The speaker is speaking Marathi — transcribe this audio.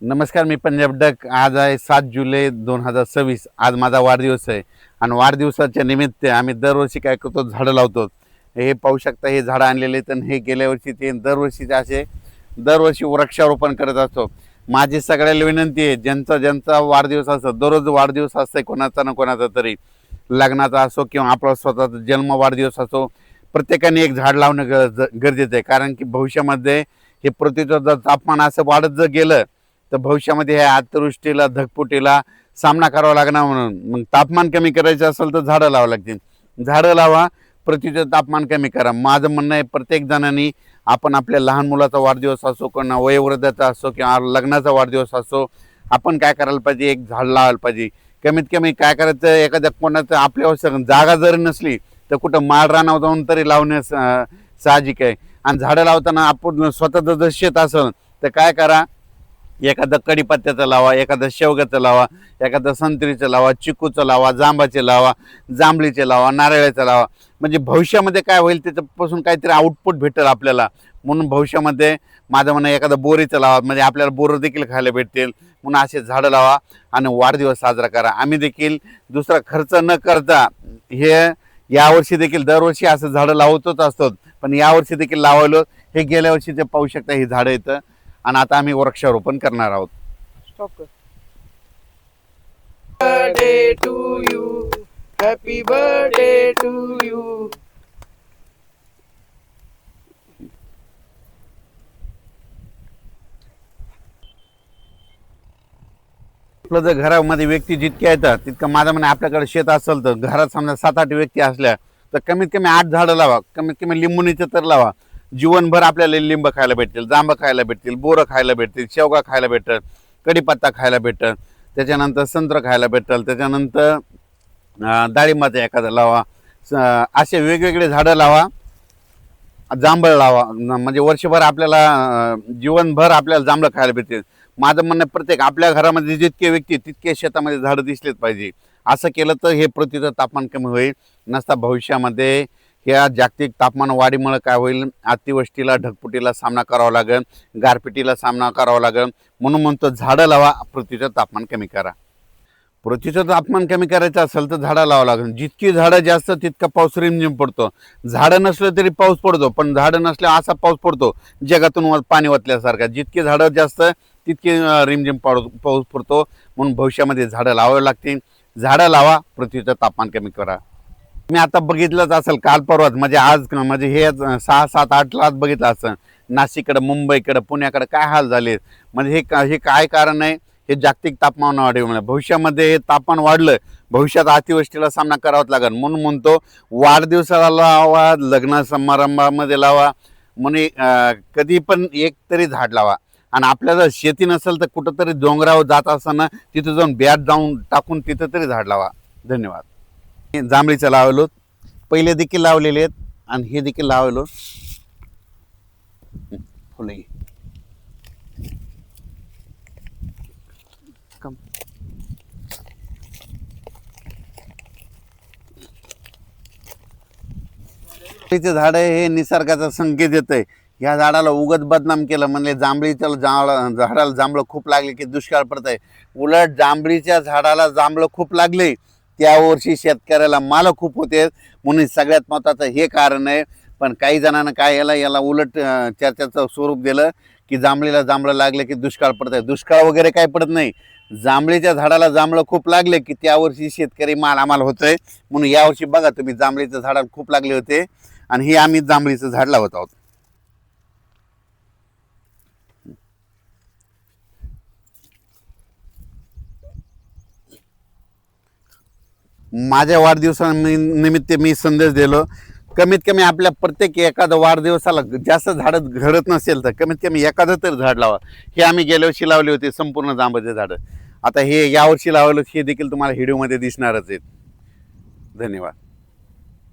नमस्कार, मी पंजाब डक. आज आहे 7 जुलै 2026. आज माझा वाढदिवस आहे आणि वाढदिवसाच्या निमित्त आम्ही दरवर्षी काय करतो, झाडं लावतो. हे पाहू शकता, हे झाडं आणलेले तर हे गेल्या वर्षी ते दरवर्षीचे असे दरवर्षी वृक्षारोपण करत असतो. माझी सगळ्याला विनंती आहे, ज्यांचा वाढदिवस असतो, दररोज वाढदिवस असतो कोणाचा ना कोणाचा तरी, लग्नाचा असो किंवा आपला स्वतःचा जन्म वाढदिवस असो, प्रत्येकाने एक झाड लावणं गरजेचं आहे. कारण की भविष्यामध्ये हे पृथ्वीचं जर तापमान असं वाढत जर गेलं तर भविष्यामध्ये ह्या अतिवृष्टीला धगफुटीला सामना करावा लागणार. म्हणून मग तापमान कमी करायचं असेल तर झाडं लावावं लागतील. झाडं लावा, पृथ्वीचं तापमान कमी करा. माझं म्हणणं आहे, प्रत्येक जणांनी आपण आपल्या लहान मुलाचा वाढदिवस असो, कोणा वयोवृद्धाचा असो किंवा लग्नाचा वाढदिवस असो, आपण काय करायला पाहिजे, एक झाड लावायला पाहिजे. कमीत कमी काय करायचं, एखाद्या कोणाचं आपल्यावर जागा जरी नसली तर कुठं माळ रानावर जाऊन तरी लावणे साहजिक आहे. आणि झाडं लावताना आपण स्वतःचं जर शेत असेल तर काय करा, एखादं कढीपत्त्याचं लावा, एखादं शेवग्याचं लावा, एखादं संत्रीचं लावा, चिकूचं लावा, जांबाचे लावा, जांभळीचे लावा, नारळाचं लावा. म्हणजे भविष्यामध्ये काय होईल त्याच्यापासून काहीतरी आउटपुट भेटेल आपल्याला. म्हणून भविष्यामध्ये माझं म्हणणं, एखादं बोरीचं लावा, म्हणजे आपल्याला बोरं देखील खायला भेटतील. म्हणून असे झाडं लावा आणि वाढदिवस साजरा करा. आम्ही देखील दुसरा खर्च न करता हे यावर्षी देखील दरवर्षी असं झाडं लावतच असतो, पण यावर्षी देखील लावलं. हे गेल्या वर्षी ते पाहू शकता, ही झाडं येतं आणि आता आम्ही वृक्षारोपण करणार आहोत. स्टॉप कर. Birthday to you, happy birthday to you. आपलं जर घरामध्ये व्यक्ती जितक्या येतात तितकं माझं म्हणणं, आपल्याकडे शेत असेल तर घरात समजा 7-8 व्यक्ती असल्या तर कमीत कमी 8 झाडं लावा. कमीत कमी लिंबुनीचं तर लावा. जीवनभर आपल्याला लिंब खायला भेटतील, जांब खायला भेटतील, बोरं खायला भेटतील, शेवगा खायला भेटेल, कढीपत्ता खायला भेटेल, त्याच्यानंतर संत्र खायला भेटेल, त्याच्यानंतर डाळिंबाचं एखादं लावा. असे वेगवेगळे झाडं लावा. जांभळ लावा, म्हणजे वर्षभर आपल्याला जीवनभर आपल्याला जांभळं खायला भेटतील. माझं म्हणणं, प्रत्येक आपल्या घरामध्ये जितके व्यक्ती तितके शेतामध्ये झाडं दिसलेच पाहिजे. असं केलं तर हे पृथ्वीचं तापमान कमी होईल. नसता भविष्यामध्ये ह्या जागतिक तापमान वाढीमुळे काय होईल, अतिवृष्टीला ढगफुटीला सामना करावा लागेल, गारपिटीला सामना करावा लागेल. म्हणून म्हणतो, झाडं लावा, पृथ्वीचं तापमान कमी करा. पृथ्वीचं तापमान कमी करायचं असेल तर झाडं लावावं लागेल. जितकी झाडं जास्त तितका पाऊस रिमझिम पडतो. झाडं नसलं तरी पाऊस पडतो, पण झाडं नसल्या असा पाऊस पडतो जगातून पाणी वाचल्यासारखा. जितकी झाडं जास्त तितकी रिमझिम पाऊस पडतो. म्हणून भविष्यामध्ये झाडं लावावी लागतील. झाडं लावा, पृथ्वीचं तापमान कमी करा. मी आता बघितलंच असेल, काल परवाच म्हणजे आज म्हणजे हे 6-7-8 लाच बघितलं असेल, नाशिककडं, मुंबईकडं, पुण्याकडं काय हाल झाले. म्हणजे हे काय कारण आहे, हे जागतिक तापमान वाढीमुळे. भविष्यामध्ये हे तापमान वाढलं, भविष्यात अतिवृष्टीला सामना करावाच लागेल. म्हणून म्हणतो, वाढदिवसाला लावा, लग्न समारंभामध्ये लावा, म्हणे कधी पण एक तरी झाड लावा. आणि आपल्याला शेती नसेल तर कुठंतरी डोंगरावर जात असताना तिथं जाऊन बॅट जाऊन टाकून तिथं तरी झाड लावा. धन्यवाद. जांभळीचं लावलो, पहिले देखील लावलेले आहेत आणि हे देखील लावलो. फुले झाड हे निसर्गाचा संकेत येत आहे. ह्या झाडाला उगत बदनाम केलं म्हणजे जांभळीच्या झाडाला जांभळं खूप लागले की दुष्काळ पडत आहे. उलट जांभळीच्या झाडाला जांभळं खूप लागले त्या वर्षी शेतकऱ्याला माल खूप होते. म्हणून सगळ्यात महत्त्वाचं हे कारण आहे. पण काही जणांना काय याला उलट चर्चेचं स्वरूप दिलं की जांभळीला जांभळं लागले की दुष्काळ पडत आहे. दुष्काळ वगैरे काही पडत नाही. जांभळीच्या झाडाला जांभळं खूप लागले की त्या वर्षी शेतकरी मालामाल होतोय. म्हणून यावर्षी बघा तुम्ही, जांभळीच्या झाडाला खूप लागले होते आणि हे आम्ही जांभळीचं झाड लावत आहोत. माझ्या वाढदिवसानिमित्त मी संदेश दिलो, कमीत कमी आपल्या प्रत्येक एखादा वाढदिवसाला जास्त झाडं घडत नसेल तर कमीत कमी एखादं तर झाड लावा. हे आम्ही गेल्या वर्षी लावले होते संपूर्ण जांबाचे झाडं. आता हे यावर्षी लावलं, हे देखील तुम्हाला व्हिडिओमध्ये दिसणारच आहेत. धन्यवाद.